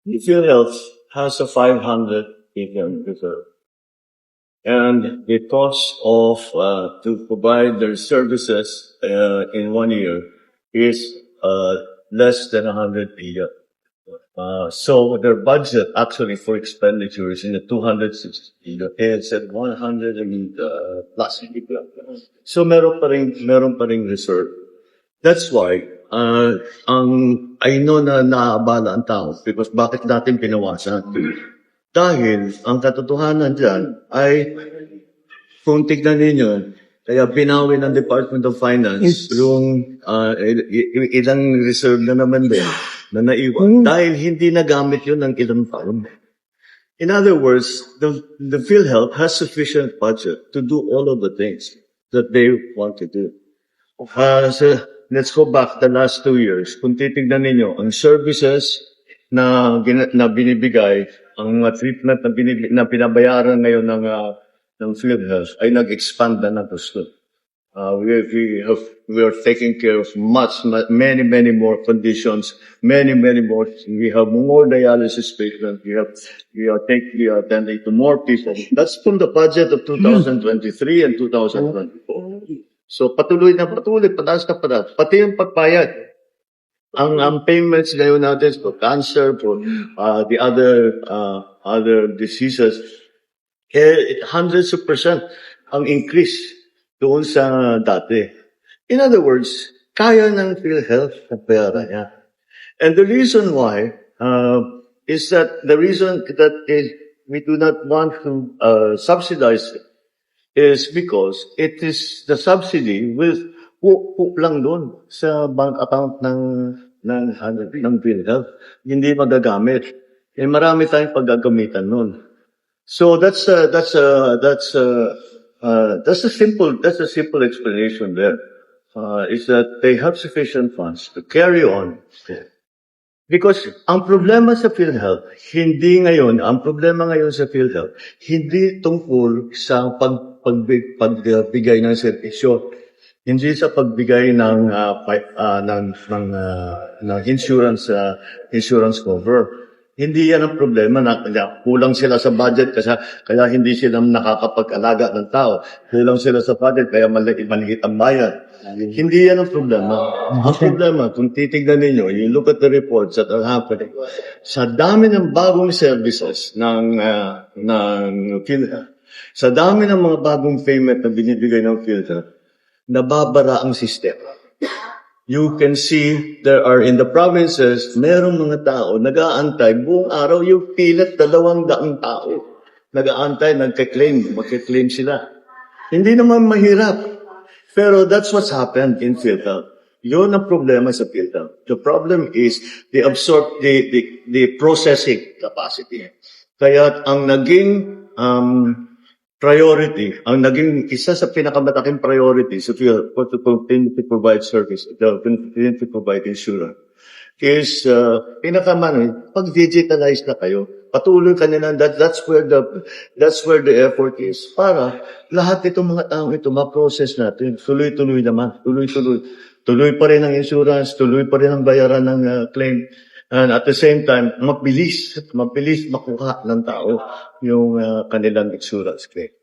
the PhilHealth has a 500 million reserve. And the cost of to provide their services in 1 year is less than 100 billion. So their budget actually for expenditure is in the 260 billion. It's at 100 and plus billion. So meron pa ring reserve. That's why I know na naabala ang tao because bakit natin pinawasan? Dahil ang katotohanan dyan ay kung tignan ninyo, kaya binawi ng Department of Finance yung ilang reserve na naman din na naiwan dahil hindi nagamit yun ng ilang taon. In other words, the PhilHealth has sufficient budget to do all of the things that they want to do. So let's go back the last 2 years. Kung titignan ninyo, ang services na binibigay, ang mga treatment na pinabayaran ngayon ng PhilHealth ay nag-expand na gusto. We are taking care of many more conditions, many more. We have more dialysis patients. We are attending to more people. That's from the budget of 2023 and 2024. So patuloy, pataas na pataas. Pati yung pagpayad. Ang payments ngayon natin for cancer, for the other diseases, hundreds of percent ang increase doon sa dati. In other words, kaya ng PhilHealth na pera niya. And the reason why is that we do not want to subsidize it is because it is the subsidy with hook lang doon sa bank account ng PhilHealth. Hindi magagamit. Marami tayong paggagamitan nun. So that's a simple explanation there. Is that they have sufficient funds to carry on. Because ang problema sa PhilHealth, ang problema ngayon sa PhilHealth, hindi tungkol sa pagbigay ng serbisyo, hindi sa pagbigay ng insurance cover. Hindi yan ang problema na kulang sila sa budget kaya hindi sila nakakapag-alaga ng tao. Kulang sila sa budget kaya maliit ang bayan. Hindi yan ang problema. Ang problema, kung titignan ninyo, you look at the reports that are happening, sa dami ng bagong services ng PhilHealth, sa dami ng mga bagong payment na binibigay ng PhilHealth, nababara ang sistema. You can see there are in the provinces, merong mga tao nag-aantay buong araw yung pilit 200 tao. Nag-aantay, magka-claim sila. Hindi naman mahirap. Pero that's what's happened in PhilHealth. Yun ang problema sa PhilHealth. The problem is the processing capacity. Kaya ang naging priority, ang naging isa sa pinakamataking priority sa PhilHealth to continue to provide service, continue to provide insurance, is pag-digitalize na kayo. Patuloy kanila, that's where the effort is. Para lahat itong mga tao ito, ma-process natin. Tuloy-tuloy naman. Tuloy-tuloy. Tuloy pa rin ang insurance, tuloy pa rin ang bayaran ng claim. And at the same time, mabilis makuha ng tao yung kanilang insurance claim.